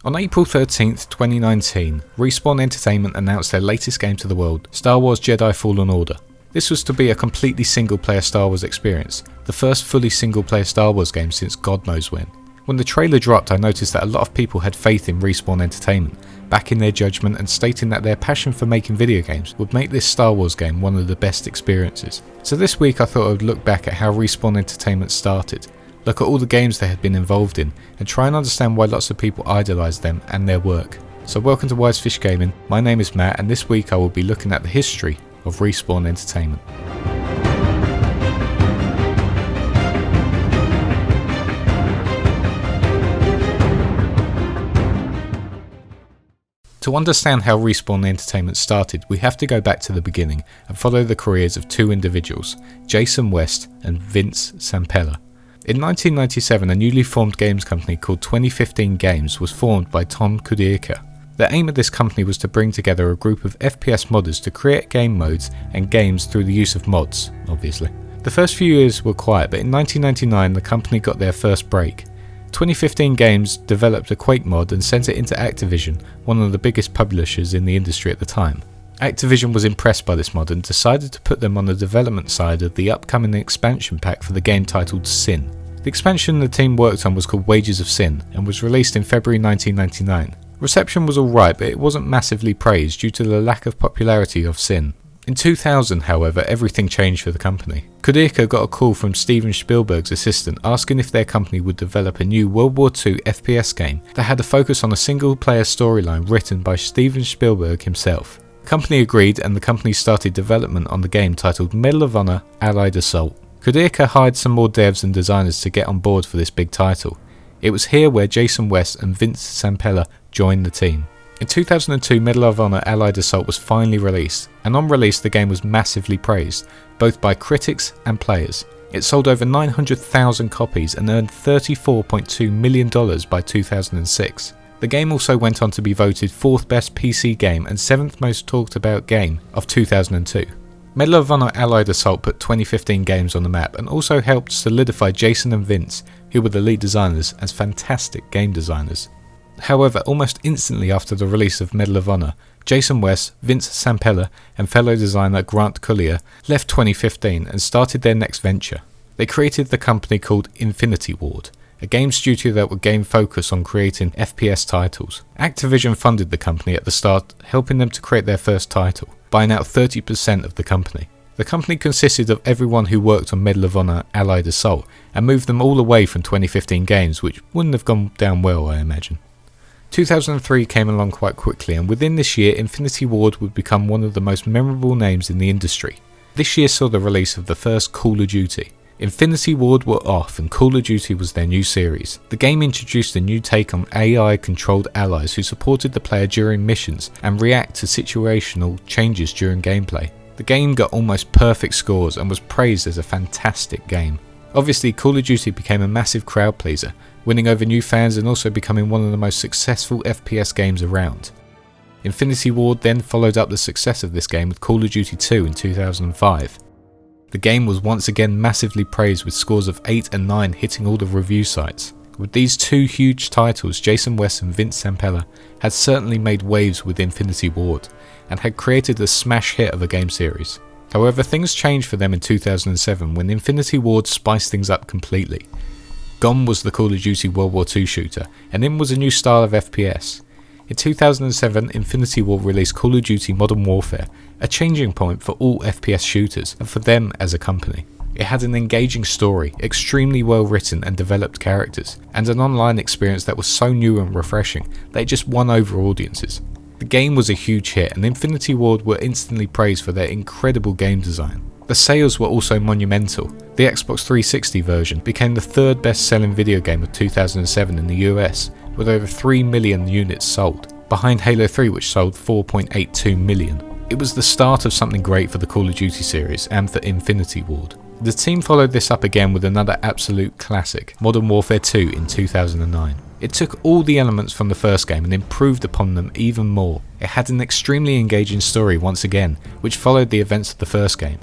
On April 13th, 2019, Respawn Entertainment announced their latest game to the world, Star Wars Jedi Fallen Order. This was to be a completely single-player Star Wars experience, the first fully single-player Star Wars game since God knows when. When the trailer dropped, I noticed that a lot of people had faith in Respawn Entertainment, backing their judgment and stating that their passion for making video games would make this Star Wars game one of the best experiences. So this week I thought I would look back at how Respawn Entertainment started, look at all the games they had been involved in, and try and understand why lots of people idolised them and their work. So welcome to WiseFish Gaming, my name is Matt, and this week I will be looking at the history of Respawn Entertainment. To understand how Respawn Entertainment started, we have to go back to the beginning and follow the careers of two individuals, Jason West and Vince Zampella. In 1997, a newly formed games company called 2015 Games was formed by Tom Kudirka. The aim of this company was to bring together a group of FPS modders to create game modes and games through the use of mods, obviously. The first few years were quiet, but in 1999 the company got their first break. 2015 Games developed a Quake mod and sent it into Activision, one of the biggest publishers in the industry at the time. Activision was impressed by this mod and decided to put them on the development side of the upcoming expansion pack for the game titled Sin. The expansion the team worked on was called Wages of Sin and was released in February 1999. Reception was alright, but it wasn't massively praised due to the lack of popularity of Sin. In 2000, however, everything changed for the company. Kudirka got a call from Steven Spielberg's assistant asking if their company would develop a new World War II FPS game that had a focus on a single-player storyline written by Steven Spielberg himself. The company agreed, and the company started development on the game titled Medal of Honor Allied Assault. Kudirka hired some more devs and designers to get on board for this big title. It was here where Jason West and Vince Zampella joined the team. In 2002, Medal of Honor Allied Assault was finally released, and on release the game was massively praised, both by critics and players. It sold over 900,000 copies and earned $34.2 million by 2006. The game also went on to be voted 4th best PC game and 7th most talked about game of 2002. Medal of Honor Allied Assault put 2015 Games on the map and also helped solidify Jason and Vince, who were the lead designers, as fantastic game designers. However, almost instantly after the release of Medal of Honor, Jason West, Vince Zampella and fellow designer Grant Collier left 2015 and started their next venture. They created the company called Infinity Ward, a game studio that would gain focus on creating FPS titles. Activision funded the company at the start, helping them to create their first title, buying out 30% of the company. The company consisted of everyone who worked on Medal of Honor Allied Assault and moved them all away from 2015 Games, which wouldn't have gone down well, I imagine. 2003 came along quite quickly, and within this year Infinity Ward would become one of the most memorable names in the industry. This year saw the release of the first Call of Duty. Infinity Ward were off and Call of Duty was their new series. The game introduced a new take on AI-controlled allies who supported the player during missions and react to situational changes during gameplay. The game got almost perfect scores and was praised as a fantastic game. Obviously, Call of Duty became a massive crowd pleaser, winning over new fans and also becoming one of the most successful FPS games around. Infinity Ward then followed up the success of this game with Call of Duty 2 in 2005. The game was once again massively praised with scores of 8 and 9 hitting all the review sites. With these two huge titles, Jason West and Vince Zampella had certainly made waves with Infinity Ward and had created a smash hit of a game series. However, things changed for them in 2007 when Infinity Ward spiced things up completely. Gone was the Call of Duty World War II shooter, and in was a new style of FPS. In 2007, Infinity Ward released Call of Duty Modern Warfare, a changing point for all FPS shooters and for them as a company. It had an engaging story, extremely well written and developed characters, and an online experience that was so new and refreshing that it just won over audiences. The game was a huge hit, and Infinity Ward were instantly praised for their incredible game design. The sales were also monumental. The Xbox 360 version became the 3rd best selling video game of 2007 in the US, with over 3 million units sold, behind Halo 3 which sold 4.82 million. It was the start of something great for the Call of Duty series and for Infinity Ward. The team followed this up again with another absolute classic, Modern Warfare 2 in 2009. It took all the elements from the first game and improved upon them even more. It had an extremely engaging story once again, which followed the events of the first game.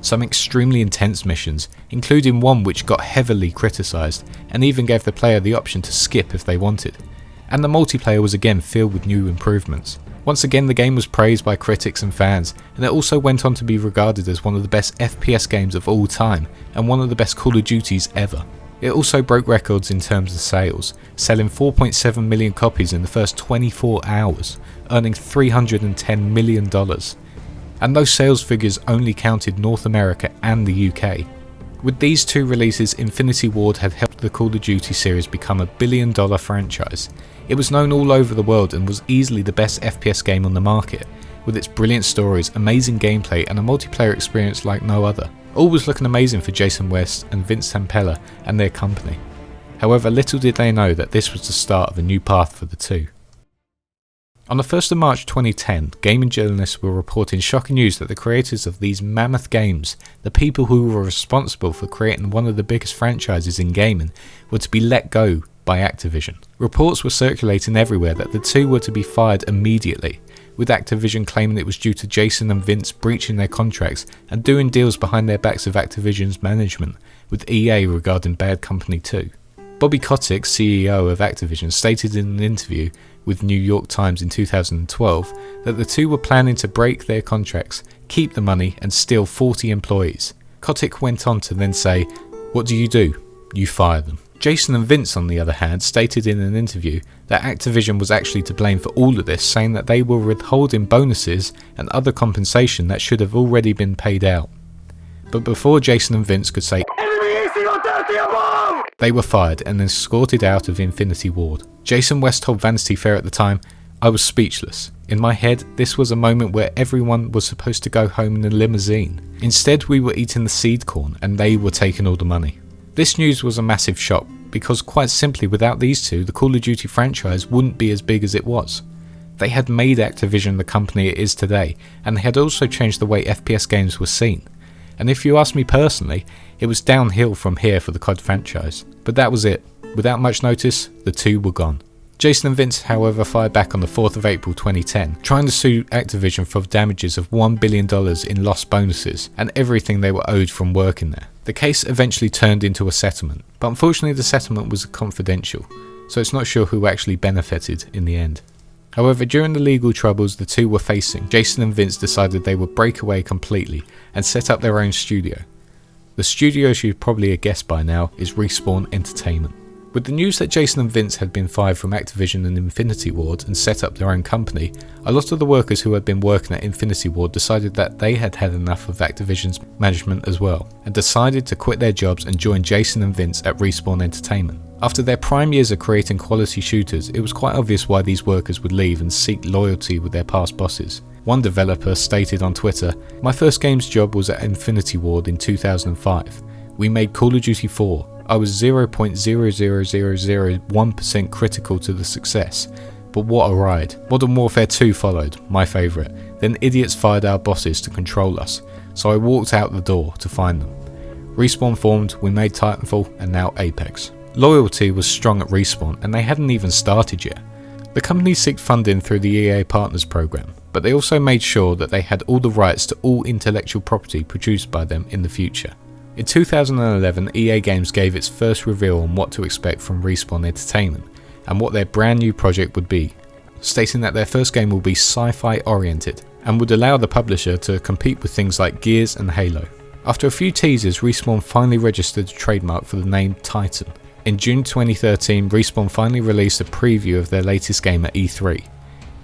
Some extremely intense missions, including one which got heavily criticised and even gave the player the option to skip if they wanted. and the multiplayer was again filled with new improvements. Once again, the game was praised by critics and fans, and it also went on to be regarded as one of the best FPS games of all time and one of the best Call of Duties ever. It also broke records in terms of sales, selling 4.7 million copies in the first 24 hours, earning $310 million. And those sales figures only counted North America and the UK. With these two releases, Infinity Ward had helped the Call of Duty series become a billion-dollar franchise. It was known all over the world and was easily the best FPS game on the market, with its brilliant stories, amazing gameplay and a multiplayer experience like no other. All was looking amazing for Jason West and Vince Zampella and their company. However, little did they know that this was the start of a new path for the two. On the 1st of March 2010, gaming journalists were reporting shocking news that the creators of these mammoth games, the people who were responsible for creating one of the biggest franchises in gaming, were to be let go by Activision. Reports were circulating everywhere that the two were to be fired immediately, with Activision claiming it was due to Jason and Vince breaching their contracts and doing deals behind their backs of Activision's management, with EA regarding Bad Company 2. Bobby Kotick, CEO of Activision, stated in an interview with New York Times in 2012 that the two were planning to break their contracts, keep the money and steal 40 employees. Kotick went on to then say, "What do? You fire them." Jason and Vince, on the other hand, stated in an interview that Activision was actually to blame for all of this, saying that they were withholding bonuses and other compensation that should have already been paid out. But before Jason and Vince could say they were fired and escorted out of Infinity Ward. Jason West told Vanity Fair at the time, "I was speechless. In my head, this was a moment where everyone was supposed to go home in a limousine. Instead, we were eating the seed corn and they were taking all the money." This news was a massive shock because, quite simply, without these two, the Call of Duty franchise wouldn't be as big as it was. They had made Activision the company it is today, and they had also changed the way FPS games were seen. And if you ask me personally, it was downhill from here for the COD franchise. But that was it. Without much notice, the two were gone. Jason and Vince, however, fired back on the 4th of April 2010, trying to sue Activision for damages of $1 billion in lost bonuses and everything they were owed from working there. The case eventually turned into a settlement, but unfortunately the settlement was confidential, so it's not sure who actually benefited in the end. However, during the legal troubles the two were facing, Jason and Vince decided they would break away completely and set up their own studio. The studio, as you've probably guessed by now, is Respawn Entertainment. With the news that Jason and Vince had been fired from Activision and Infinity Ward and set up their own company, a lot of the workers who had been working at Infinity Ward decided that they had had enough of Activision's management as well, and decided to quit their jobs and join Jason and Vince at Respawn Entertainment. After their prime years of creating quality shooters, it was quite obvious why these workers would leave and seek loyalty with their past bosses. One developer stated on Twitter, "My first games job was at Infinity Ward in 2005. We made Call of Duty 4. I was 0.00001% critical to the success, but what a ride. Modern Warfare 2 followed, my favourite. Then idiots fired our bosses to control us, so I walked out the door to find them. Respawn formed, we made Titanfall, and now Apex." Loyalty was strong at Respawn, and they hadn't even started yet. The company sought funding through the EA Partners program, but they also made sure that they had all the rights to all intellectual property produced by them in the future. In 2011, EA Games gave its first reveal on what to expect from Respawn Entertainment and what their brand new project would be, stating that their first game will be sci-fi oriented and would allow the publisher to compete with things like Gears and Halo. After a few teasers, Respawn finally registered a trademark for the name Titan. In June 2013, Respawn finally released a preview of their latest game at E3.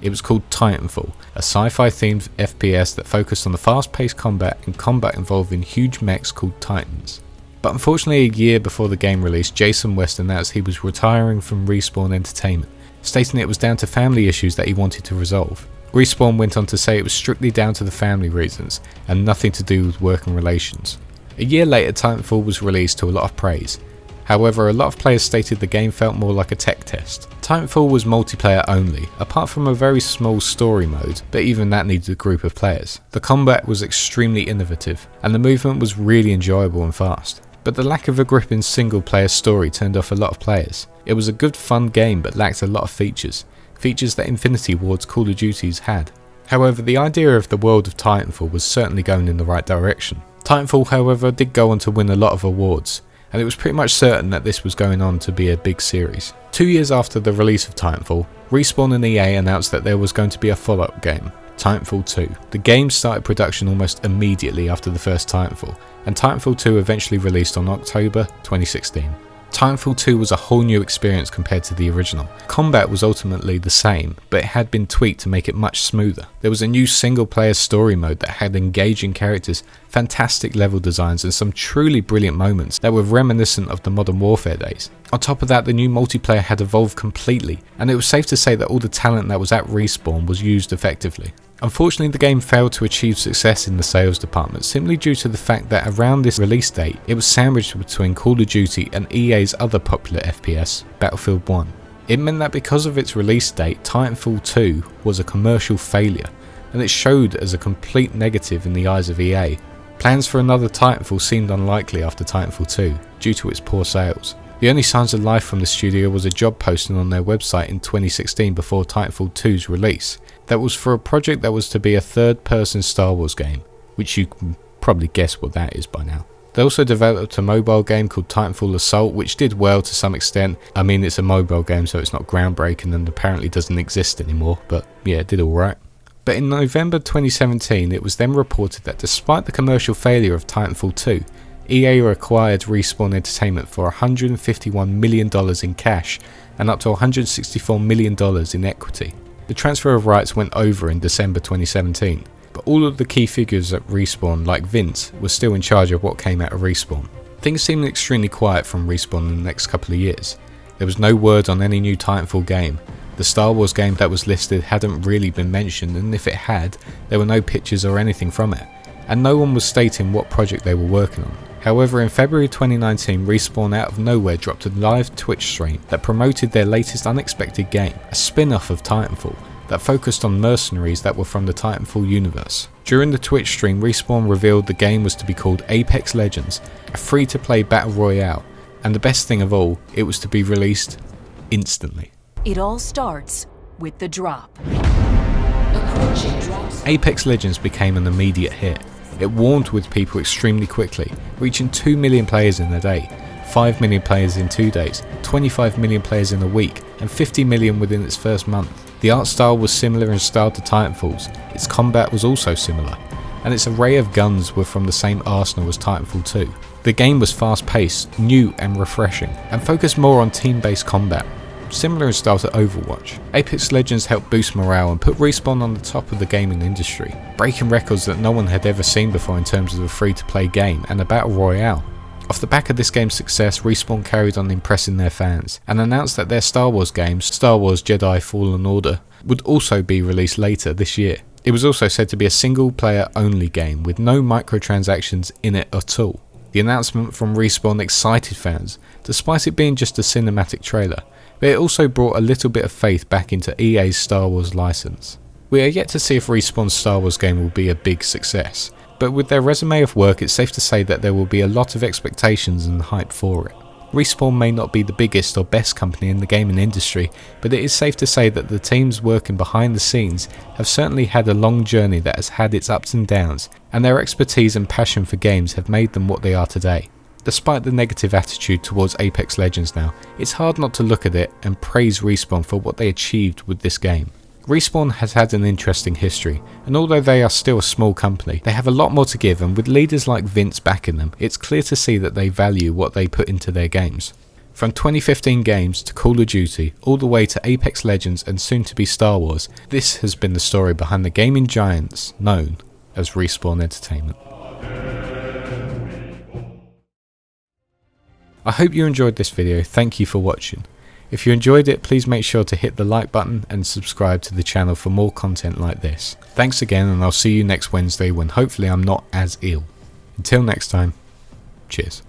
It was called Titanfall, a sci-fi themed FPS that focused on the fast-paced combat and combat involving huge mechs called Titans. But unfortunately, a year before the game release, Jason West announced he was retiring from Respawn Entertainment, stating it was down to family issues that he wanted to resolve. Respawn went on to say it was strictly down to the family reasons and nothing to do with working relations. A year later, Titanfall was released to a lot of praise. However, a lot of players stated the game felt more like a tech test. Titanfall was multiplayer only, apart from a very small story mode, but even that needed a group of players. The combat was extremely innovative, and the movement was really enjoyable and fast. But the lack of a gripping single player story turned off a lot of players. It was a good fun game but lacked a lot of features that Infinity Ward's Call of Duties had. However, the idea of the world of Titanfall was certainly going in the right direction. Titanfall, however, did go on to win a lot of awards, and it was pretty much certain that this was going on to be a big series. 2 years after the release of Titanfall, Respawn and EA announced that there was going to be a follow-up game, Titanfall 2. The game started production almost immediately after the first Titanfall, and Titanfall 2 eventually released on October 2016. Titanfall 2 was a whole new experience compared to the original. Combat was ultimately the same, but it had been tweaked to make it much smoother. There was a new single player story mode that had engaging characters, fantastic level designs and some truly brilliant moments that were reminiscent of the Modern Warfare days. On top of that, the new multiplayer had evolved completely, and it was safe to say that all the talent that was at Respawn was used effectively. Unfortunately, the game failed to achieve success in the sales department simply due to the fact that around this release date, it was sandwiched between Call of Duty and EA's other popular FPS, Battlefield 1. It meant that because of its release date, Titanfall 2 was a commercial failure, and it showed as a complete negative in the eyes of EA. Plans for another Titanfall seemed unlikely after Titanfall 2, due to its poor sales. The only signs of life from the studio was a job posting on their website in 2016 before Titanfall 2's release. That was for a project that was to be a third-person Star Wars game, which you can probably guess what that is by now. They also developed a mobile game called Titanfall Assault, which did well to some extent. I mean, it's a mobile game, so it's not groundbreaking and apparently doesn't exist anymore, but yeah, it did alright. But in November 2017, it was then reported that despite the commercial failure of Titanfall 2, EA acquired Respawn Entertainment for $151 million in cash and up to $164 million in equity. The transfer of rights went over in December 2017, but all of the key figures at Respawn, like Vince, were still in charge of what came out of Respawn. Things seemed extremely quiet from Respawn in the next couple of years. There was no word on any new Titanfall game. The Star Wars game that was listed hadn't really been mentioned, and if it had, there were no pictures or anything from it, and no one was stating what project they were working on. However, in February 2019, Respawn out of nowhere dropped a live Twitch stream that promoted their latest unexpected game, a spin-off of Titanfall, that focused on mercenaries that were from the Titanfall universe. During the Twitch stream, Respawn revealed the game was to be called Apex Legends, a free-to-play battle royale, and the best thing of all, it was to be released instantly. It all starts with the drop. Apex Legends became an immediate hit. It warmed with people extremely quickly, reaching 2 million players in a day, 5 million players in 2 days, 25 million players in a week, and 50 million within its first month. The art style was similar in style to Titanfall's, its combat was also similar, and its array of guns were from the same arsenal as Titanfall 2. The game was fast paced, new and refreshing, and focused more on team-based combat, similar in style to Overwatch. Apex Legends helped boost morale and put Respawn on the top of the gaming industry, breaking records that no one had ever seen before in terms of a free-to-play game and a battle royale. Off the back of this game's success, Respawn carried on impressing their fans, and announced that their Star Wars game, Star Wars Jedi Fallen Order, would also be released later this year. It was also said to be a single-player only game with no microtransactions in it at all. The announcement from Respawn excited fans, despite it being just a cinematic trailer, but it also brought a little bit of faith back into EA's Star Wars license. We are yet to see if Respawn's Star Wars game will be a big success, but with their resume of work, it's safe to say that there will be a lot of expectations and hype for it. Respawn may not be the biggest or best company in the gaming industry, but it is safe to say that the teams working behind the scenes have certainly had a long journey that has had its ups and downs, and their expertise and passion for games have made them what they are today. Despite the negative attitude towards Apex Legends now, it's hard not to look at it and praise Respawn for what they achieved with this game. Respawn has had an interesting history, and although they are still a small company, they have a lot more to give, and with leaders like Vince backing them, it's clear to see that they value what they put into their games. From 2015 games to Call of Duty, all the way to Apex Legends and soon to be Star Wars, this has been the story behind the gaming giants known as Respawn Entertainment. I hope you enjoyed this video, thank you for watching. If you enjoyed it, please make sure to hit the like button and subscribe to the channel for more content like this. Thanks again, and I'll see you next Wednesday when hopefully I'm not as ill. Until next time, cheers.